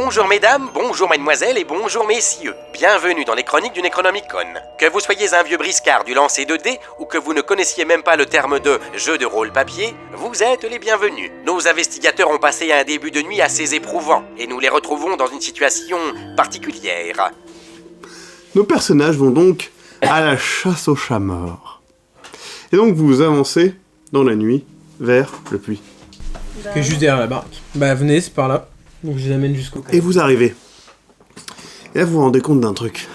Bonjour mesdames, bonjour mesdemoiselles et bonjour messieurs. Bienvenue dans les chroniques du Necronomicon. Que vous soyez un vieux briscard du lancer de dés ou que vous ne connaissiez même pas le terme de jeu de rôle papier, vous êtes les bienvenus. Nos investigateurs ont passé un début de nuit assez éprouvant et nous les retrouvons dans une situation particulière. Nos personnages vont donc à la chasse aux chats morts. Et donc vous avancez dans la nuit vers le puits. Qui est juste derrière la baraque. Bah venez, c'est par là. Donc je les amène jusqu'au... Et vous arrivez. Et là vous vous rendez compte d'un truc.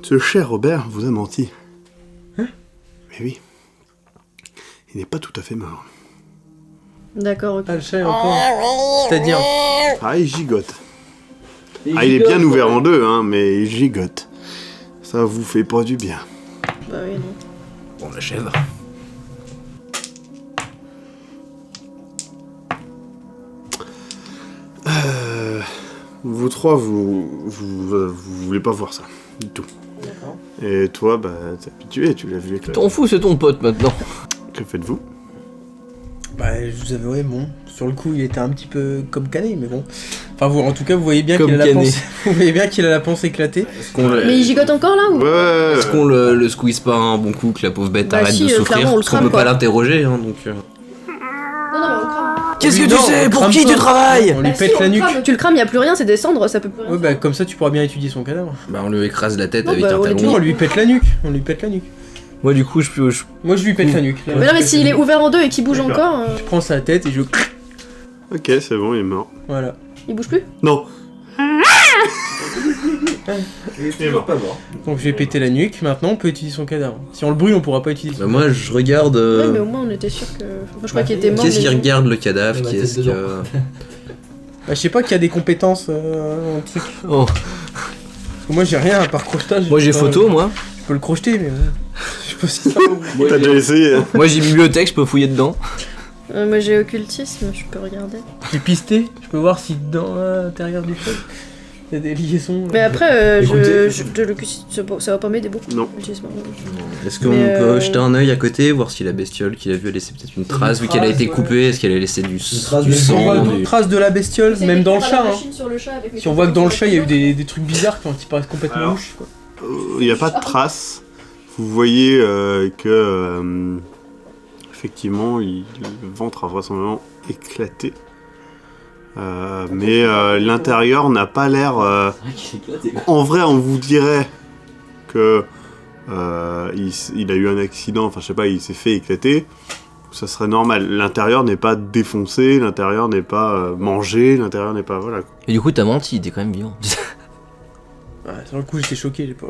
Ce cher Robert vous a menti. Hein ? Mais oui. Il n'est pas tout à fait mort. D'accord, ok. Ah, le chat est encore... C'est-à-dire... Ah, il gigote. Il est bien ouvert en deux, hein, mais il gigote. Ça vous fait pas du bien. Bah oui, non. Bon, la chèvre. Vous trois, vous voulez pas voir ça, du tout. D'accord. Et toi, bah, t'es habitué, tu l'as vu avec T'en fous, c'est ton pote maintenant. Que faites-vous ? Bah je vous avouerai, bon, sur le coup il était un petit peu comme cané, mais bon. Enfin vous, en tout cas vous voyez bien Comme qu'il a la cané. panse... vous voyez bien qu'il a la panse éclatée. Mais il gigote encore là ou Ouais. Est-ce qu'on le squeeze pas un bon coup, que la pauvre bête Bah arrête si, de souffrir clairement, on le parce qu'on crame, peut quoi. pas l'interroger, hein, donc... Non, mais on le crame. Qu'est-ce que Oui, tu non, sais? on Pour crame qui pas. tu travailles? On lui Bah pète si, on la le nuque. crame. Tu le crames, y a plus rien, c'est des cendres, ça peut plus rien. Ouais bah comme ça tu pourras bien étudier son cadavre. Bah on lui écrase la tête Non, avec bah, un on est talon. Non, on lui pète la nuque. On lui pète la nuque. Moi du coup Moi je lui pète la nuque. Mais non, mais s'il est ouvert en deux et qu'il bouge D'accord. encore, Je prends sa tête et je... Ok, c'est bon, il est mort. Voilà. il bouge plus. Non. Donc je vais péter la nuque, maintenant on peut étudier son cadavre. Si on le brûle on pourra pas étudier Bah son moi je regarde... Ouais, mais au moins on était sûr que. Moi je crois qu'il était mort. Qu'est-ce mais qui bon. regarde le cadavre? Ouais, Qui ma est-ce tête que... Bah je sais pas qu'il y a des compétences en truc. Oh. Parce que moi j'ai rien à part crochetage. Moi j'ai Je peux pas- photo, moi. Je peux le crocheter mais bon. Je sais pas si ça T'as déjà essayé, hein ? Moi j'ai bibliothèque, je peux fouiller dedans. Moi j'ai occultisme, je peux regarder. J'ai pisté, je peux voir si dans l'intérieur du feu il y a des liaisons. Mais après, Écoutez. de l'occultisme, ça va pas m'aider beaucoup. Non. L'occultisme, Est-ce qu'on Mais, peut jeter un œil à côté, voir si la bestiole qu'il a vue a laissé peut-être une trace, vu qu'elle a été trace, coupée, est-ce qu'elle a laissé du trace du de On voit sang, d'autres du... traces de la bestiole, même dans le chat. Hein. Sur le chat avec Si on voit que dans le chat il y a eu des trucs bizarres qui paraissent complètement Alors. louches. Quoi. Il n'y a pas de traces. Vous voyez que... effectivement, le ventre a vraisemblablement éclaté. Mais l'intérieur n'a pas l'air... En vrai, on vous dirait que il a eu un accident, enfin je sais pas, il s'est fait éclater. Ça serait normal. L'intérieur n'est pas défoncé, l'intérieur n'est pas mangé, l'intérieur n'est pas... Voilà. Et du coup t'as menti, t'es quand même vivant. Ouais, sur le coup j'étais choqué, j'ai pas...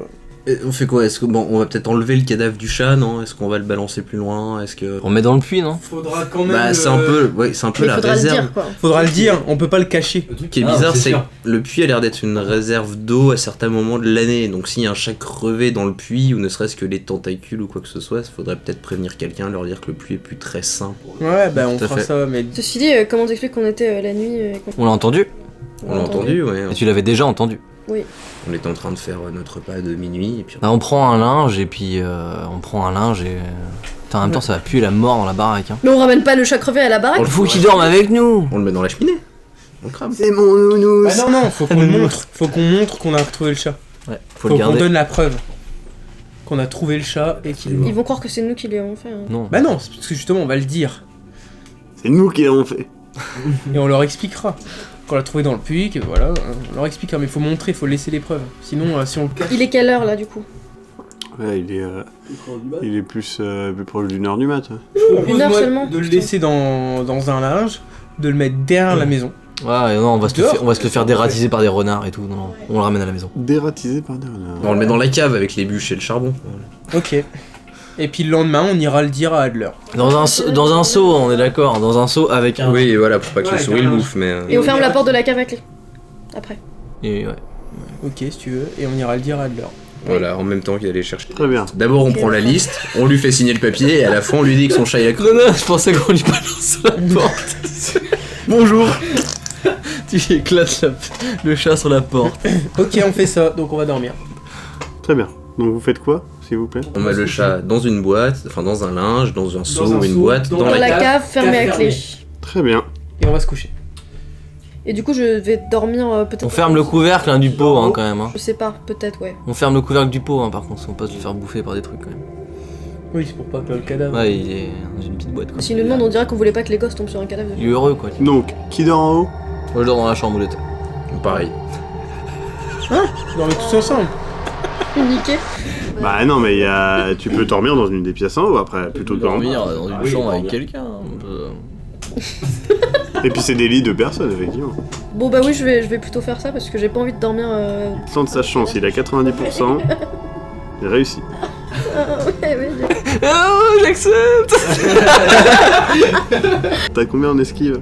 Et on fait quoi? Est-ce que bon, on va peut-être enlever le cadavre du chat, non? Est-ce qu'on va le balancer plus loin? Est-ce que on le met dans le puits, non? Faudra quand même. Bah c'est un peu, ouais, c'est un peu Mais la faudra le réserve. dire quoi. Faudra le dire, on peut pas le cacher. Ce qui est bizarre, c'est que le puits a l'air d'être une réserve d'eau à certains moments de l'année. Donc s'il y a un chat crevé dans le puits, ou ne serait-ce que les tentacules ou quoi que ce soit, il faudrait peut-être prévenir quelqu'un, leur dire que le puits est plus très sain. Ouais, bah on Tout à fera fait. ça, mais. Ceci dit, comment t'expliques qu'on était la nuit On l'a entendu? On On l'a entendu, ouais. Et tu l'avais déjà entendu. Oui. On était en train de faire notre repas de minuit, et puis... On prend un linge et puis Putain, en même temps ça va puer la mort dans la baraque. Hein. Mais on ramène pas le chat crevé à la baraque. On le Faut qu'il dorme avec nous. On le met dans la cheminée. On le crame. C'est mon nounours. Ah non, faut qu'on montre. Faut qu'on montre qu'on a retrouvé le chat. Ouais, Faut faut le qu'on garder. donne la preuve. Qu'on a trouvé le chat et qu'il est mort. Ils vont croire que c'est nous qui l'avons fait. Hein. Non. Bah non, c'est parce que justement on va le dire. C'est nous qui l'avons fait. Et on leur expliquera. Qu'on l'a trouvé dans le puits, que voilà, on leur expliquera. Mais faut montrer, faut laisser les preuves. Sinon, si on le cache. Il est quelle heure là du coup? Ouais, il est plus proche d'une heure du mat. Ouais. Je propose, Une heure moi, seulement, de le putain. laisser dans un linge, de le mettre derrière la maison. Ouais, non, on va se Dehors. le faire dératiser par des renards et tout. Non, non, on le ramène à la maison. Dératisé par des renards. On le met dans la cave avec les bûches et le charbon. Ok. Et puis le lendemain, on ira le dire à Adler. Dans un seau, on est d'accord. Dans un seau avec un. Oui, voilà, pour pas que Ouais, les souris le carrément. bouffent, mais... Et on ferme la porte de la cave à clé. Après. Et ouais. Ok, si tu veux. Et on ira le dire à Adler. Voilà, en même temps qu'il allait chercher. Très bien. D'abord, on prend la liste, on lui fait signer le papier, et à la fin, on lui dit que son chat il a crevé. Non, non, je pensais qu'on lui balance la porte. Bonjour. Tu éclates le chat sur la porte. Ok, on fait ça, donc on va dormir. Très bien. Donc vous faites quoi, s'il vous plaît? On met le chat dans une boîte, enfin dans un linge, dans un seau un ou une seau, boîte, dans dans Dans la la cave. cave fermée à clé. Très bien. Et on va se coucher. Et du coup, je vais dormir peut-être. On ferme le couvercle hein, du pot hein, quand même. Hein. Je sais pas, peut-être, ouais. On ferme le couvercle du pot hein, par contre, on peut se faire bouffer par des trucs quand même. Oui, c'est pour pas que le cadavre. Ouais, il est dans une petite boîte quoi. S'il nous demande, on dirait qu'on voulait pas que les gosses tombent sur un cadavre. Il est heureux quoi. Donc, qui dort en haut? Moi je dors dans la chambre où il était. Pareil. Vous dormez tous ensemble. Niqué. Bah non, mais tu peux dormir dans une des pièces en haut après, plutôt que dormir. Dormir dans une chambre avec quelqu'un. Et puis c'est des lits de personnes, effectivement. Bon, bah oui, je vais plutôt faire ça parce que j'ai pas envie de dormir. Sans de sa chance, il a 90%. Il réussit. Ouais. Oh, j'accepte. T'as combien en esquive?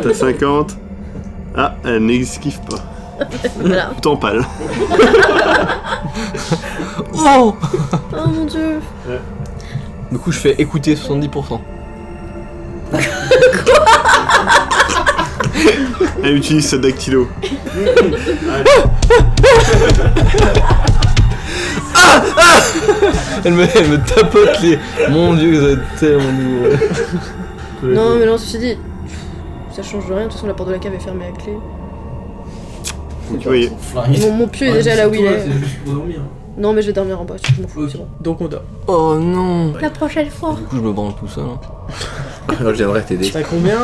T'as 50. Ah, elle n'esquive pas. Voilà. T'empales. Oh. Oh mon dieu. Du coup je fais écouter 70%. Elle utilise sa dactylo. Elle me tapote les... Mon dieu, vous êtes tellement douloureux. Non, mais non, ceci dit, ça change rien. De toute façon, la porte de la cave est fermée à clé. Tu voyais. Mon pieu est déjà là où il est. C'est juste pour dormir. Non, mais je vais dormir en bas, je m'en fous, c'est bon. Donc on dort. Oh non. La prochaine fois. Du coup je me branle tout seul. Hein. Je viendrai t'aider. T'as combien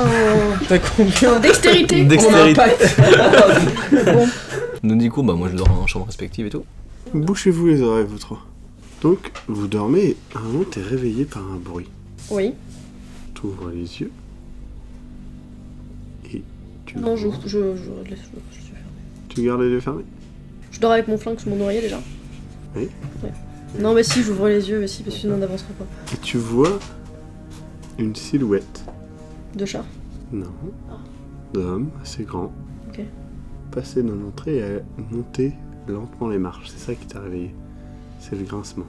T'as combien Dextérité. Dextérité. On a un pacte. Bon. Donc du coup bah moi je dors en chambre respective et tout. Bouchez-vous les oreilles, vous trois. Donc, vous dormez et à un moment, t'es réveillé par un bruit. Oui. T'ouvres les yeux. Et tu. Non, je Tu gardes les yeux fermés. Je dors avec mon flingue sous mon oreiller déjà. Oui. Ouais. Non, mais si, j'ouvre les yeux, mais si, parce que sinon on n'avancera pas. Et tu vois une silhouette. De chat. Non. D'homme assez grand. Ok. Passer dans l'entrée et monter lentement les marches. C'est ça qui t'a réveillé. C'est le grincement.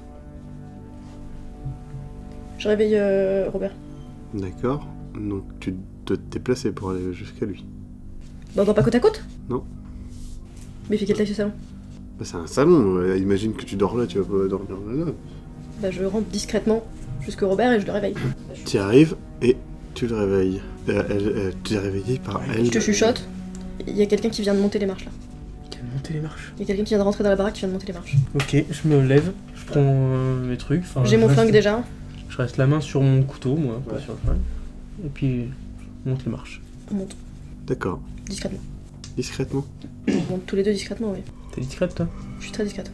Je réveille Robert. D'accord. Donc tu te déplaces pour aller jusqu'à lui. Bah, on dort pas côte à côte? Non. Mais il fait quelle taille ce salon? Bah, c'est un salon. Imagine que tu dors là, tu vas pas dormir là. Bah, je rentre discrètement jusque Robert et je le réveille. Tu y arrives et tu le réveilles. Tu es réveillé par elle. Je te chuchote. Il y a quelqu'un qui vient de monter les marches là. Qui a monté les marches. Il y a quelqu'un qui vient de rentrer dans la baraque qui vient de monter les marches. Ok, je me lève, je prends mes trucs. Enfin, J'ai je mon reste- flingue déjà. Je reste la main sur mon couteau, moi, pas sur le flingue. Et puis, je monte les marches. On monte D'accord. discrètement. Discrètement. On monte tous les deux discrètement, oui. T'es discrète, toi? Je suis très discrète.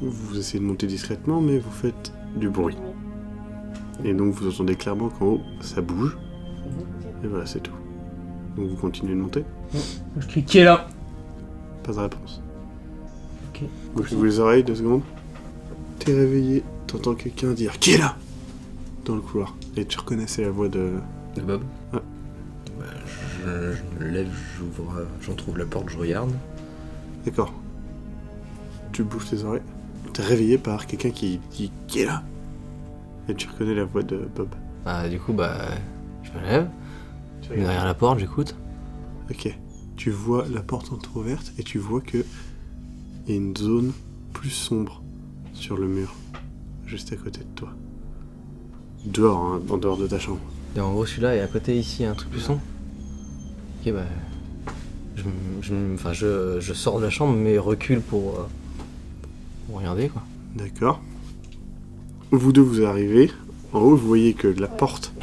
Vous essayez de monter discrètement, mais vous faites du bruit. Et donc vous entendez clairement qu'en haut, ça bouge. Et voilà, c'est tout. Donc vous continuez de monter. Je crie, qui est là? Pas de réponse. Ok. Bouchez-vous les oreilles 2 secondes. T'es réveillé, t'entends quelqu'un dire « Qui est là ?» dans le couloir. Et tu reconnaissais la voix de... De Bob. Ouais. Bah, je me lève, j'entrouvre la porte, je regarde. D'accord. Tu bouges tes oreilles. T'es réveillé par quelqu'un qui dit « Qui est là ?» Et tu reconnais la voix de Bob. Bah du coup bah je me lève, je vais derrière la porte, j'écoute. Ok. Tu vois la porte entrouverte et tu vois que il y a une zone plus sombre sur le mur, juste à côté de toi. Dehors, hein, en dehors de ta chambre. Et en gros celui-là et à côté ici il y a un truc plus sombre. Ok bah je sors de la chambre mais recule pour regarder quoi. D'accord. Vous deux, vous arrivez. En haut, vous voyez que la porte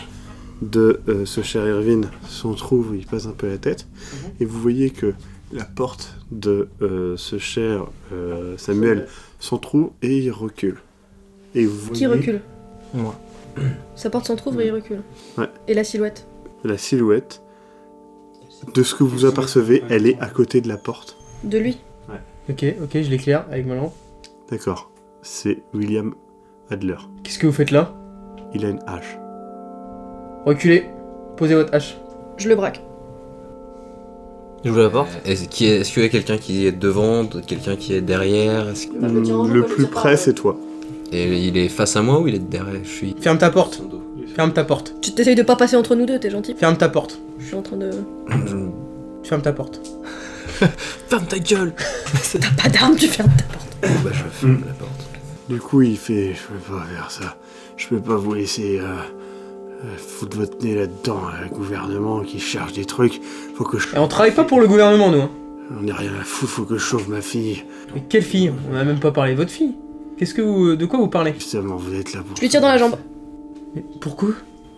de ce cher Irvine s'entrouvre, il passe un peu la tête. Et vous voyez que la porte de ce cher Samuel s'entrouvre et il recule. Et vous Qui voyez recule? Moi. Sa porte s'entrouvre et il recule. Ouais. Et la silhouette? la silhouette. De ce que vous apercevez, elle est à côté de la porte. De lui? Ok, je l'éclaire avec ma lampe. D'accord. C'est William Adler. Qu'est-ce que vous faites là? Il a une hache. Reculez, posez votre hache. Je le braque. J'ouvre la porte. Est-ce qu'il y a quelqu'un qui est devant, quelqu'un qui est derrière? Le plus près, c'est toi. Et il est face à moi ou il est derrière? Je suis... Ferme ta porte. Ferme ta porte. Tu t'essayes de pas passer entre nous deux, t'es gentil? Ferme ta porte. Je suis en train de... Ferme ta porte. Ferme ta gueule! T'as pas d'arme, tu fermes ta porte. Bah je ferme la porte. Du coup, il fait... Je peux pas faire ça. Je peux pas vous laisser Foutre votre nez là-dedans, le gouvernement qui cherche des trucs. Faut que je... Et on travaille pas pour le gouvernement, nous. Hein. On n'est rien à foutre, faut que je sauve ma fille. Mais quelle fille? On a même pas parlé de votre fille. De quoi vous parlez? Justement, vous êtes là pour... Je lui tire dans la jambe. Mais pourquoi?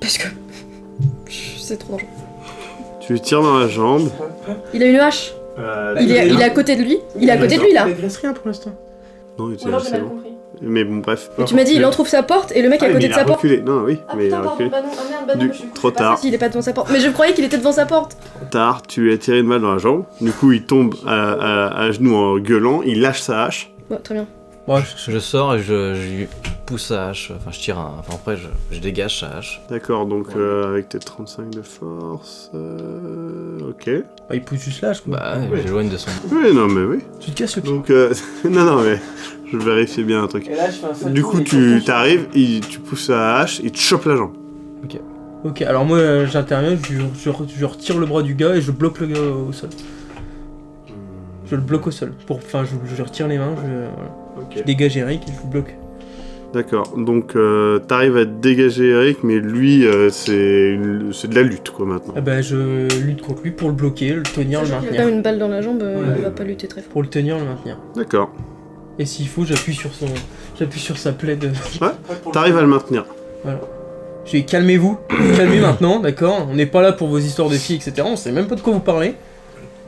Parce que. C'est trop dangereux. Tu lui tires dans la jambe. Il a une hache. Il est à côté de lui. Il est à côté de lui là. Il agresse rien pour l'instant. Non, il était c'est bon. Mais bon, bref. Mais tu m'as dit, il entrouvre sa porte et le mec est à côté de sa porte. Reculé. Non, oui, Ah mais il putain, a pardon, reculé. bah non, ah merde, bah non, je suis Trop tard. Il est pas devant sa porte. Mais je croyais qu'il était devant sa porte. Trop tard, tu lui as tiré une balle dans la jambe. Du coup, il tombe à genoux en gueulant. Il lâche sa hache. Ouais, très bien. Moi, je sors et je lui pousse sa hache. Enfin, je tire un. Enfin, après, je dégage sa hache. D'accord, donc avec tes 35 de force. Ok. Bah, il pousse juste l'âge, quoi. Bah, j'éloigne de son. Oui, non, mais oui. Tu te casses le pied. Donc, non, mais je vérifiais bien un truc. Et là, je fais un salto Du coup, et tu je t'arrives, tu pousses la hache, il te chope la jambe. Ok, alors moi, j'interviens, je retire le bras du gars et je bloque le gars au sol. Je le bloque au sol. Enfin, je retire les mains, voilà. Je dégage Eric et je le bloque. D'accord, donc t'arrives à dégager Eric, mais lui, c'est de la lutte, quoi, maintenant. Ah bah, je lutte contre lui pour le bloquer, le tenir, le Sachant qu'il a maintenir. quand même une balle dans la jambe, Ouais. il va pas lutter très fort. Pour le tenir, le maintenir. D'accord. Et s'il faut, j'appuie sur sa plaie de... T'arrives à le maintenir. Voilà. Je dis, calmez-vous, calmez maintenant, d'accord? On n'est pas là pour vos histoires de filles, etc. On sait même pas de quoi vous parlez.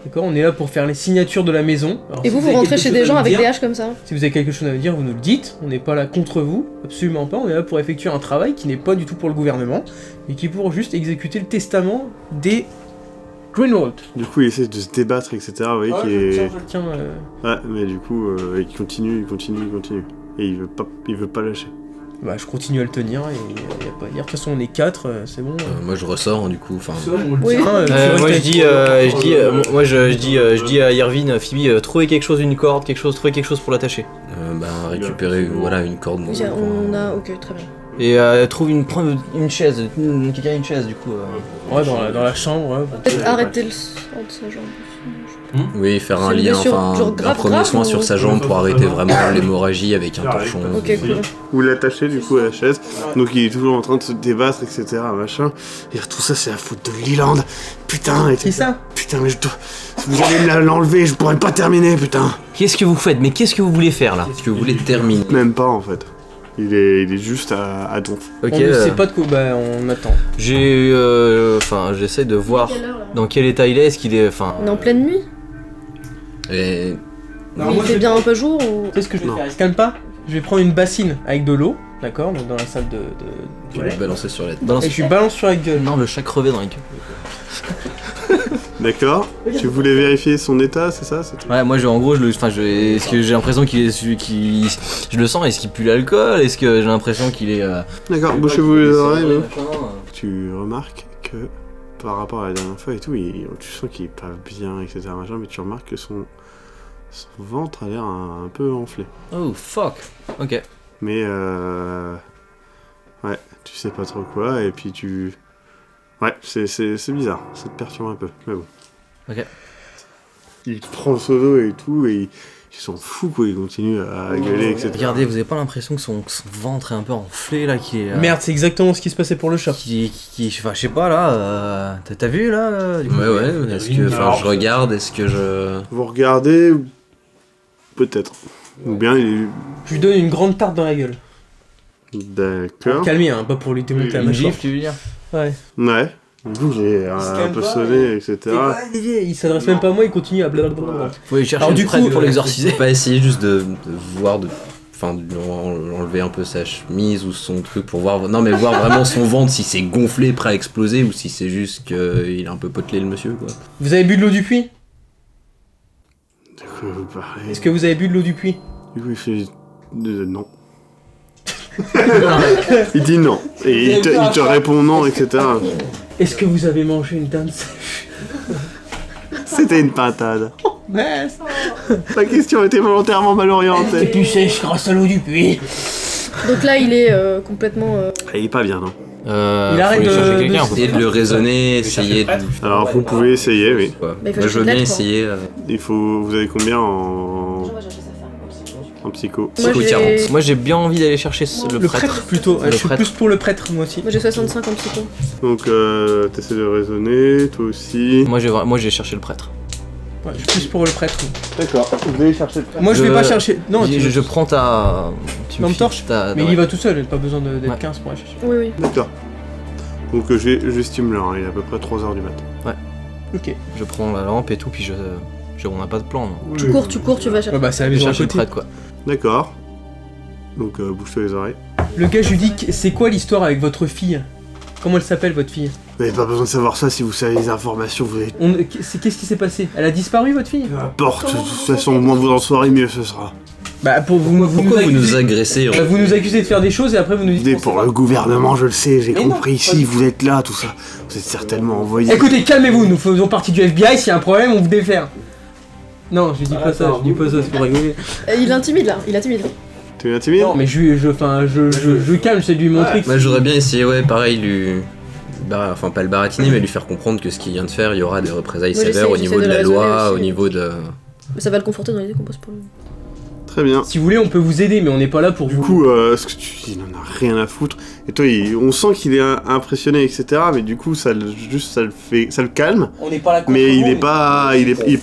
D'accord? On est là pour faire les signatures de la maison. Alors, Et si vous avez rentrez quelque chez chose des à gens nous avec dire, des haches comme ça. Si vous avez quelque chose à me dire, vous nous le dites. On n'est pas là contre vous, absolument pas. On est là pour effectuer un travail qui n'est pas du tout pour le gouvernement, mais qui est pour juste exécuter le testament des Greenwald. Du coup, il essaie de se débattre, etc. Vous voyez qu'il est... je le tiens. Ouais, mais du coup, il continue. Et il veut pas lâcher. Bah, je continue à le tenir et y a pas à dire. De toute façon, on est 4, c'est bon. Moi je ressors du coup, enfin. Oui. Moi je dis à Irvine, Phoebe, trouvez quelque chose, une corde, trouvez quelque chose pour l'attacher. Récupérer voilà une corde. Oui, on a. Ok, très bien. Et trouve une chaise, quelqu'un a une chaise du coup. Ouais, dans la chambre. Ouais, bon. Peut-être arrêter le sang de sa jambe. Oui, faire un C'est une lien, blessure, enfin genre un grave, premier grave, soin ou- sur sa jambe pour arrêter vraiment l'hémorragie avec un torchon. Ok, cool. Vous l'attachez du coup à la chaise, donc il est toujours en train de se débattre, etc. Machin. Et tout ça, c'est la faute de Leland. Putain, C'est ça? Putain, mais je dois... Si vous allez l'enlever, je pourrais pas terminer, putain. Qu'est-ce que vous faites? Mais qu'est-ce que vous voulez faire là? Est-ce que vous voulez terminer? Même pas en fait. Il est juste à donf. Ok, On ne sait pas de quoi. Bah, on attend. j'essaie de voir dans quel état il est, est-ce qu'il est. Enfin. On est en pleine nuit. Et Il fait bien un peu jour ou. Tu sais ce que je vais Non. faire? Il se calme pas? Je vais prendre une bassine avec de l'eau, d'accord? Donc dans la salle de je vais le balancer sur la tête. Balance. Et je lui balance sur la gueule. Non, le chat crevé dans la gueule. D'accord. Tu voulais vérifier son état, c'est ça? C'était- Ouais, moi en gros, est-ce que j'ai l'impression je le sens, est-ce qu'il pue l'alcool? Est-ce que j'ai l'impression qu'il est. D'accord, bouchez-vous les oreilles. Hein. Tu remarques que par rapport à la dernière fois et tout, tu sens qu'il est pas bien, etc. Machin, mais tu remarques que son ventre a l'air un peu enflé. Oh fuck. Ok. Mais ouais, tu sais pas trop quoi, et puis ouais, c'est bizarre, ça te perturbe un peu, mais bon. Ok. Il prend le seau d'eau et tout, et il s'en fout quoi, il continue à gueuler, etc. Regardez, vous avez pas l'impression que son ventre est un peu enflé là, qui est. Merde, c'est exactement ce qui se passait pour le chat. Enfin, je sais pas là. T'as vu là du coup Ouais, est-ce que. Enfin, je regarde, est-ce que je. Vous regardez, peut-être. Ou bien il Je lui donne une grande tarte dans la gueule. est... Pour D'accord. le calmer, hein, pas pour lui démonter la Une mâchoire. gifle, tu veux dire? Ouais. Ouais. Du coup, j'ai un peu sonné, etc. Il s'adresse même pas à moi, il continue à blablabla. Faut aller chercher Alors, une du fraise coup, pour l'exorciser. Pas essayer juste de voir, enfin, de enlever un peu sa chemise ou son truc pour voir. Non, mais voir vraiment son ventre, si c'est gonflé, prêt à exploser, ou si c'est juste qu'il est un peu potelé le monsieur, quoi. Vous avez bu de l'eau du puits? De quoi vous parlez? Est-ce que vous avez bu de l'eau du puits? Du coup, il fait... non. Il dit non. Et il te répond non, etc. Est-ce que vous avez mangé une dinde sèche? C'était une pintade. Mince. La question était volontairement mal C'est orientée. plus sèche grâce à l'eau du puits. Donc là, il est complètement. Il est pas bien, non? Il arrête faut aller de- chercher quelqu'un. de- faut Essayer de le raisonner, essayer de. Alors, vous pouvez essayer, oui. Quoi. Bah, il faut Moi, je veux chercher de bien l'aide, quoi. essayer. Vous avez combien en En psycho. Moi, Psycho j'ai- 40. Moi j'ai bien envie d'aller chercher Le prêtre plutôt. Le Je suis prêtre. plus pour le prêtre moi aussi. Moi j'ai 65 en psycho. Donc t'essaies de raisonner, toi aussi. Moi j'ai cherché le prêtre. Ouais, je suis plus pour le prêtre. D'accord, vous allez chercher le prêtre. Moi je vais pas chercher. Non, je prends ta. Tu me Lampe files torche. ta. Mais il y va tout seul, pas besoin d'être Ouais. 15 pour aller chercher. Oui, oui. D'accord. Donc j'estime l'heure, il est à peu près 3h du mat. Ok. Je prends la lampe et tout, puis on n'a pas de plan. Non. Tu cours, tu vas chercher. Ouais, bah c'est la Je maison à cherche le côté. prêtre quoi. D'accord. Donc bouge-toi les oreilles. Le gars, je lui dis, c'est quoi l'histoire avec votre fille? Comment elle s'appelle votre fille? Vous n'avez pas besoin de savoir ça si vous savez les informations, vous avez... Qu'est-ce qui s'est passé? Elle a disparu votre fille? Peu importe, de toute façon, au moins vous en saurez, mieux ce sera. Bah pour vous Pourquoi vous nous accusez- agressez Bah, vous nous accusez de faire des choses et après vous nous dites. Vous qu'on êtes pour sait le gouvernement, je le sais, j'ai Mais non, compris. pas Si du vous êtes là, tout ça, vous êtes certainement envoyé. pas. Écoutez, calmez-vous, nous faisons partie du FBI, s'il y a un problème, on vous défère. Non, je dis pas ça, je dis pas ça, c'est pour rigoler. Il intimide là, il intimide. Tu es timide? Non, mais je calme, c'est de lui montrer que. Moi j'aurais bien essayé, ouais, pareil, enfin pas le baratiner, mais lui faire comprendre que ce qu'il vient de faire, il y aura des représailles Moi, sévères au j'essaie niveau de de la le raisonner loi, aussi. au niveau de... Mais ça va le conforter dans l'idée qu'on bosse pour lui. Très bien. Si vous voulez, on peut vous aider, mais on n'est pas là pour Du vous. coup, ce que tu dis, il en a rien à foutre. Et toi, on sent qu'il est impressionné, etc. Mais du coup, ça le calme. On n'est pas là contre Mais vous, il est pas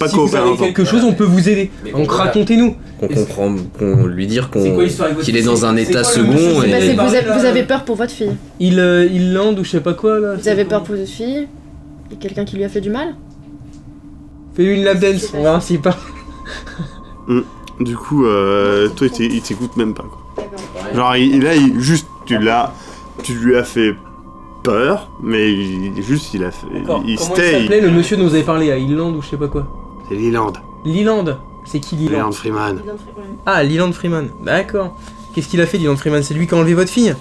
si vous coopérant. avez quelque chose, on peut vous aider. Donc racontez-nous. Qu'on comprend, qu'on lui dire C'est quoi l'histoire avec votre qu'il est fille? dans un C'est état quoi le second monsieur C'est Et- passé, Bah, vous avez peur pour votre fille. Il lande ou je sais pas quoi là. Vous avez peur pour votre fille. Et quelqu'un qui lui a fait du mal. Fais-lui une lap dance, on verra s'il part. Du coup, toi, il t'écoute même pas, quoi. Genre, juste, tu lui as fait peur, mais il a fait... Il Comment il stay. s'appelait le monsieur dont vous avez parlé à Leland ou je sais pas quoi? C'est Leland. Leland. C'est qui Leland? Leland Freeman. Ah, Leland Freeman. D'accord. Qu'est-ce qu'il a fait, Leland Freeman? C'est lui qui a enlevé votre fille?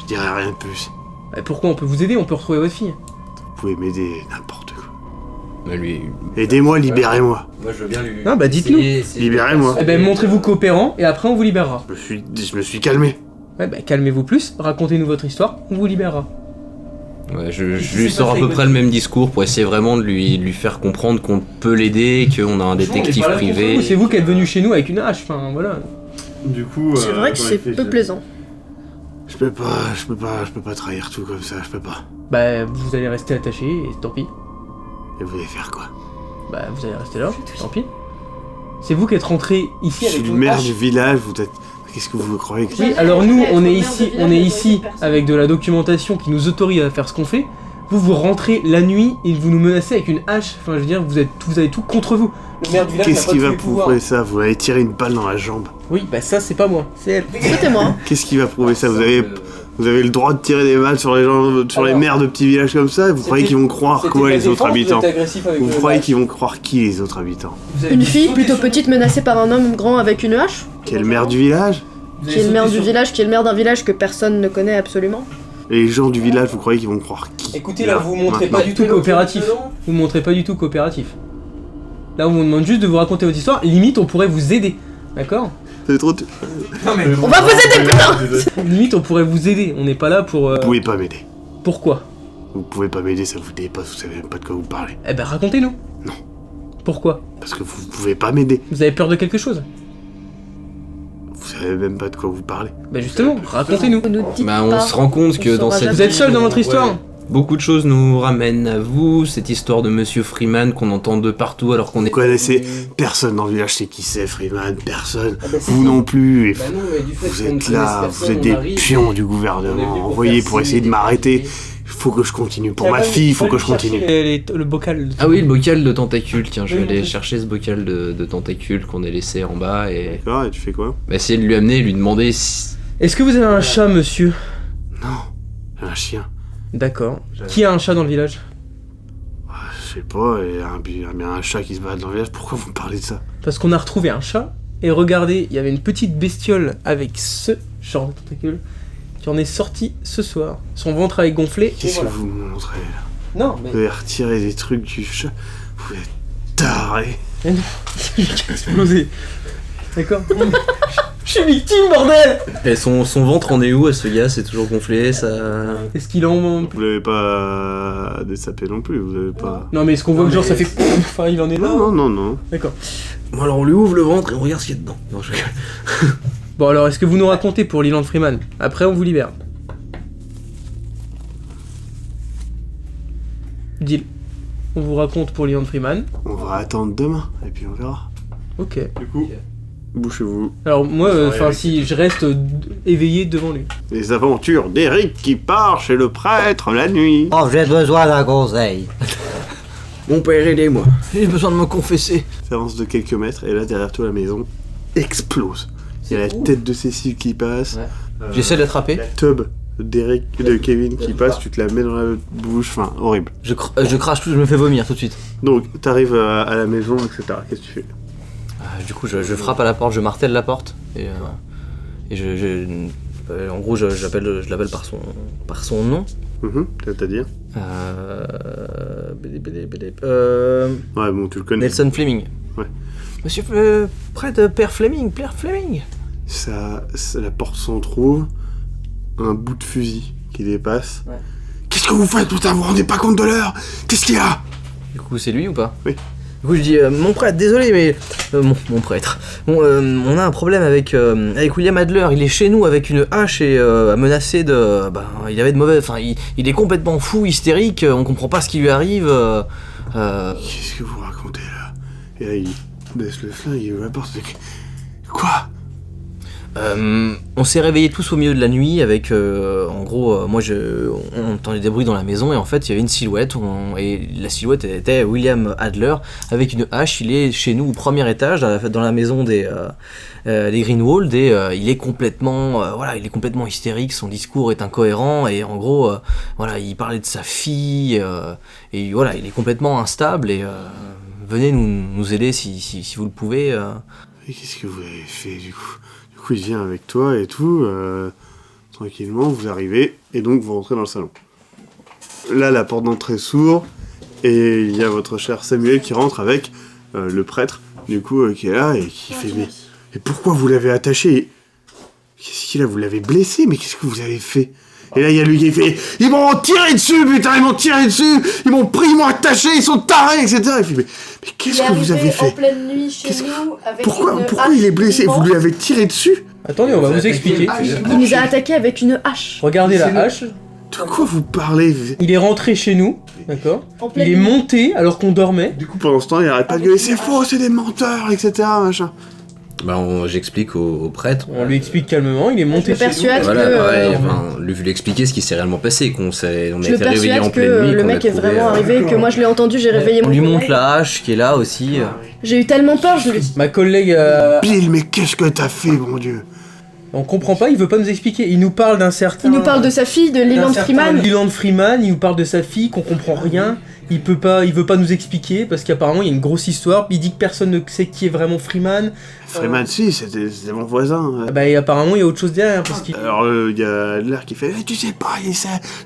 Je dirais rien de plus. Bah, pourquoi on peut vous aider? On peut retrouver votre fille. Vous pouvez m'aider n'importe quoi. Bah, lui... Aidez-moi, libérez-moi. Moi je veux bien lui... Ah, bah, dites-nous. Libérez-moi. Eh ben, montrez-vous coopérant et après on vous libérera. Je me suis calmé. Ouais, bah, calmez-vous plus, racontez-nous votre histoire, on vous libérera. Ouais, je lui sors à peu près le même discours pour essayer vraiment de lui faire comprendre qu'on peut l'aider, qu'on a un détective privé. C'est vous qui êtes venu chez nous avec une hache, enfin voilà. Du coup, C'est vrai que c'est peu plaisant. Je peux pas trahir tout comme ça, je peux pas. Bah, vous allez rester attaché et tant pis. Et vous allez faire quoi? Bah, vous allez rester là, tant pis. C'est vous qui êtes rentré ici Je suis avec le une maire hache. du village, vous êtes... Qu'est-ce que vous croyez que Oui, alors nous, on est ici avec de la documentation qui nous autorise à faire ce qu'on fait. Vous rentrez la nuit et vous nous menacez avec une hache. Enfin, je veux dire, vous avez tout contre vous. Le maire du village n'a Qu'est-ce pas qui tous va les pouvoirs. prouver ça? Vous allez tirer une balle dans la jambe. Oui, bah ça, c'est pas moi, c'est elle. C'était moi. Qu'est-ce qui va prouver ça? Vous avez le droit de tirer des balles sur les gens, sur les Alors, maires de petits villages comme ça? Vous croyez qu'ils vont croire quoi, les autres habitants? Vous croyez qu'ils vont croire qui, les autres habitants? Une fille plutôt petite menacée par un homme grand avec une hache. Qui est le maire du village? Qui est le maire du village, qui est le maire d'un village que personne ne connaît absolument. Et les gens du village, vous croyez qu'ils vont croire qui? Écoutez, là, vous montrez Maintenant. pas du tout coopératif. Vous montrez pas du tout coopératif. Là, on vous demande juste de vous raconter votre histoire. Limite, on pourrait vous aider. D'accord? C'est trop... Non, mais. On va vous aider, putain! Limite, on pourrait vous aider. On n'est pas là pour. Vous pouvez pas m'aider. Pourquoi? Vous pouvez pas m'aider, ça vous dépasse, vous savez même pas de quoi vous parlez. Eh ben, racontez-nous. Non. Pourquoi? Parce que vous pouvez pas m'aider. Vous avez peur de quelque chose? Vous savez même pas de quoi vous parlez. Bah, justement, racontez-nous. Vous nous dites Bah on pas. se rend compte que On dans saura cette... jamais. Vous êtes seul dans votre histoire? Beaucoup de choses nous ramènent à vous, cette histoire de Monsieur Freeman qu'on entend de partout alors qu'on est... Vous connaissez personne dans le village sait qui c'est, Freeman, personne. Vous non plus. Et vous êtes là, vous êtes des pions du gouvernement, envoyés pour essayer de m'arrêter. Il faut que je continue. Pour ma fille, il faut que je continue. Le bocal. Ah oui, le bocal de tentacules, tiens, je vais aller chercher ce bocal de tentacules qu'on a laissé en bas et... D'accord, et tu fais quoi? Bah, essayer de lui amener et lui demander si... Est-ce que vous avez un chat, monsieur? Non, j'ai un chien. D'accord. Qui a un chat dans le village? Je sais pas, il y a un chat qui se balade dans le village, pourquoi vous me parlez de ça? Parce qu'on a retrouvé un chat. Et regardez, il y avait une petite bestiole avec ce genre de tentacule qui en est sorti ce soir. Son ventre avait gonflé. Et Qu'est-ce voilà. que vous me montrez là? Non, mais. Vous avez retiré des trucs du chat? Vous êtes tarés. Explosé. D'accord. Je suis victime, bordel. Et son ventre en est où à ce gars? C'est toujours gonflé, ça... Est-ce qu'il en. Vous l'avez pas désapé non plus, vous avez pas... Non, mais est-ce qu'on voit que genre ça fait. Enfin, il en est là. Non. D'accord. Bon alors on lui ouvre le ventre et on regarde ce qu'il y a dedans. Non, je... Bon alors, est-ce que vous nous racontez pour Leland Freeman? Après, on vous libère. Deal. On vous raconte pour Leland Freeman. On va attendre demain, et puis on verra. Ok. Du coup, bouchez-vous. Alors moi, enfin Eric. si je reste éveillé devant lui. Les aventures d'Eric qui part chez le prêtre la nuit. Oh, j'ai besoin d'un conseil. Mon père, aidez-moi. J'ai besoin de me confesser. Ça avance de quelques mètres, et là, derrière toi, la maison explose. Il y a la tête de Cécile qui passe. Ouais. J'essaie de l'attraper. La tub de Kevin qui passe, tu te la mets dans la bouche, enfin, horrible. Je crache tout, je me fais vomir tout de suite. Donc, t'arrives à la maison, etc. Qu'est-ce que tu fais? Du coup, je frappe à la porte, je martèle la porte et en gros, je l'appelle par son nom. C'est-à-dire? Ouais, bon, tu le connais. Nelson Fleming. Ouais. Monsieur prêtre Père Fleming, Père Fleming. La porte s'entrouvre, un bout de fusil qui dépasse. Ouais. Qu'est-ce que vous faites, putain, vous vous rendez pas compte de l'heure? Qu'est-ce qu'il y a? Du coup, c'est lui ou pas? Oui. Du coup, je dis, mon prêtre, désolé, mais... mon prêtre. Bon, on a un problème avec William Adler. Il est chez nous avec une hache et menacé de... il avait de mauvais... Enfin, il est complètement fou, hystérique, on comprend pas ce qui lui arrive. Qu'est-ce que vous racontez, là? Et là, il baisse le flingue, il ouvre la porte, Quoi? On s'est réveillés tous au milieu de la nuit avec, en gros, on entendait des bruits dans la maison et en fait il y avait une silhouette et la silhouette était William Adler avec une hache. Il est chez nous au premier étage dans la maison des Greenwald et il est complètement, il est complètement hystérique. Son discours est incohérent et en gros, il parlait de sa fille et voilà, il est complètement instable et venez nous aider si vous le pouvez. Et qu'est-ce que vous avez fait du coup? Du coup, il vient avec toi et tout, tranquillement, vous arrivez, et donc vous rentrez dans le salon. Là, la porte d'entrée s'ouvre, et il y a votre cher Samuel qui rentre avec le prêtre, du coup, qui est là, et qui fait, mais pourquoi vous l'avez attaché? Qu'est-ce qu'il a? Vous l'avez blessé? Mais qu'est-ce que vous avez fait? Et là, il y a lui qui fait, ils m'ont tiré dessus, putain, ils m'ont tiré dessus, ils m'ont pris, ils m'ont attaché, ils sont tarés, etc. Il fait, mais qu'est-ce que vous avez fait? en pleine nuit chez nous avec Pourquoi une il est hache blessé? Vous lui avez tiré dessus? Attendez, on va vous expliquer. Il nous a attaqué avec une hache. Regardez la hache. De quoi vous parlez? Il est rentré chez nous, d'accord? En pleine Il est nuit. monté alors qu'on dormait. Du coup, pendant ce temps, il arrête pas de gueuler, c'est faux, c'est des menteurs, etc. Machin. J'explique au prêtre. On lui explique calmement, il est monté Je le chez nous. persuade Voilà, que, pareil, lui expliquer ce qui s'est réellement passé, on a je le été réveillés en persuade que pleine nuit. le qu'on a mec est trouvé, vraiment arrivé, que moi je l'ai entendu, j'ai réveillé On mon lui collègue. montre la hache qui est là aussi. J'ai eu tellement peur, je lui Ma collègue, Bill, mais qu'est-ce que t'as fait, mon dieu? on comprend pas, il veut pas nous expliquer. Il nous parle d'un certain... Il nous parle de sa fille, de Leland Freeman. Leland Freeman, il nous parle de sa fille qu'on comprend rien. Il veut pas nous expliquer parce qu'apparemment il y a une grosse histoire. Il dit que personne ne sait qui est vraiment Freeman. Freeman, si, c'était mon voisin. Et apparemment il y a autre chose derrière parce qu'il... Alors, il y a Adler qui fait, tu sais pas,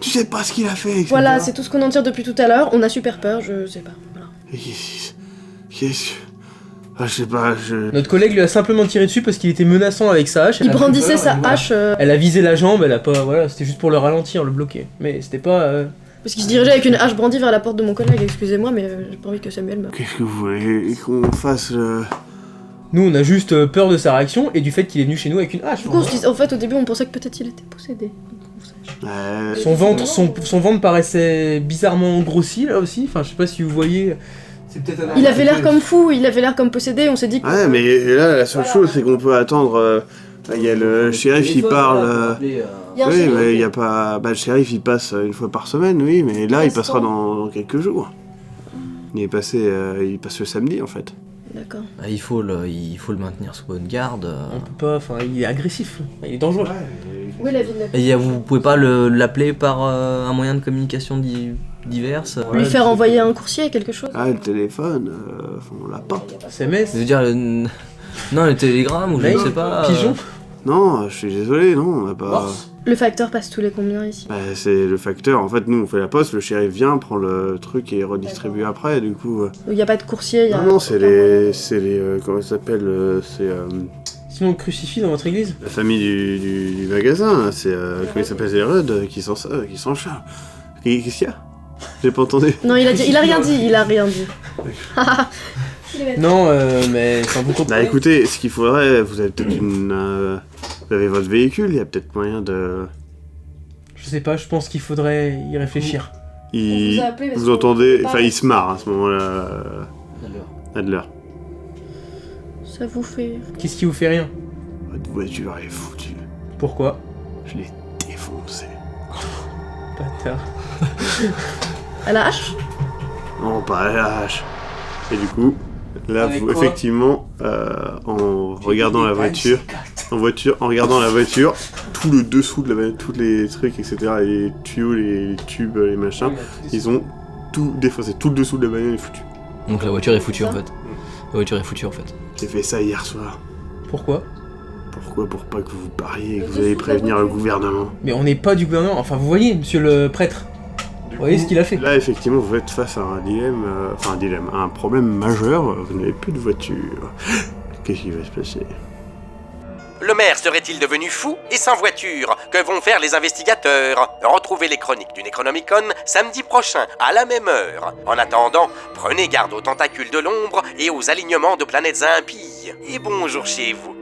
tu sais pas ce qu'il a fait, etc. Voilà, c'est tout ce qu'on en tire depuis tout à l'heure. On a super peur, je sais pas. Voilà. Et qu'est-ce que... Ah, je sais pas, Notre collègue lui a simplement tiré dessus parce qu'il était menaçant avec sa hache. Il brandissait sa hache Elle a visé la jambe, elle a pas... Voilà, c'était juste pour le ralentir, le bloquer. Mais c'était pas... parce qu'il se dirigeait avec une hache brandie vers la porte de mon collègue. Excusez-moi, mais j'ai pas envie que Samuel meure. Qu'est-ce que vous voulez qu'on fasse Nous on a juste peur de sa réaction et du fait qu'il est venu chez nous avec une hache. Du coup, en fait, au début, on pensait que peut-être il était possédé. Son ventre paraissait bizarrement grossi là aussi. Enfin, je sais pas si vous voyez. C'est peut-être un... Il avait l'air comme fou, il avait l'air comme possédé. On s'est dit que. Ouais, mais là, la seule chose, c'est qu'on peut attendre... Il y a le shérif, il parle... Il y a un Oui, shérif. mais il y a pas... le shérif, il passe une fois par semaine, oui, mais là, il passera dans quelques jours. Il passe le samedi, en fait. D'accord. Il faut le maintenir sous bonne garde. On peut pas. Enfin, il est agressif. Il est dangereux. Où est la ville de la Et vous pouvez pas l'appeler par un moyen de communication diverses. Lui faire envoyer un coursier, quelque chose. Ah, le téléphone, on l'a pas. SMS. Je veux dire, non, le télégramme ou je ne sais pas. Pigeon. Non, je suis désolé, non, on n'a pas... Le facteur passe tous les combien ici? Bah, c'est le facteur, en fait, nous, on fait la poste, le shérif vient, prend le truc et redistribue après, du coup... Il y a pas de coursier, il y a. Non, c'est les... comment ça s'appelle c'est Sinon on le crucifie dans votre église. la famille du magasin, c'est... comment il s'appelle, c'est Rudd qui s'en charge. Qu'est-ce qu'il y a? J'ai pas entendu. Non, il a rien dit, il a rien dit. Non, mais enfin, vous comprenez. Bah écoutez, ce qu'il faudrait, vous avez peut-être vous avez votre véhicule, il y a peut-être moyen de... Je sais pas, je pense qu'il faudrait y réfléchir. On vous a appelé parce Vous qu'on entendez, peut pas enfin il se marre à ce moment-là, Adler. Ça vous fait... Qu'est-ce qui vous fait rien? Votre voiture est foutue, Pourquoi? je l'ai défoncée. Bâtard. À la hache? Non, pas à la hache. Et du coup, là, Avec vous, quoi effectivement, en regardant la voiture, en regardant la voiture, tout le dessous de la voiture, tous les trucs, etc., les tuyaux, les tubes, les machins, ils ont tout défoncé, tout le dessous de la bagnole est foutu. Donc la voiture est foutue en fait. La voiture est foutue en fait. J'ai fait ça hier soir. Pourquoi? Pourquoi? Pour pas que vous pariez et que vous allez prévenir le gouvernement. Mais on n'est pas du gouvernement. Enfin, vous voyez, monsieur le prêtre. Vous voyez ce qu'il a fait? Là, effectivement, vous êtes face à un dilemme, un problème majeur, vous n'avez plus de voiture. Qu'est-ce qui va se passer? Le maire serait-il devenu fou et sans voiture? Que vont faire les investigateurs? Retrouvez les chroniques du Necronomicon samedi prochain à la même heure. En attendant, prenez garde aux tentacules de l'ombre et aux alignements de planètes impies. Et bonjour chez vous.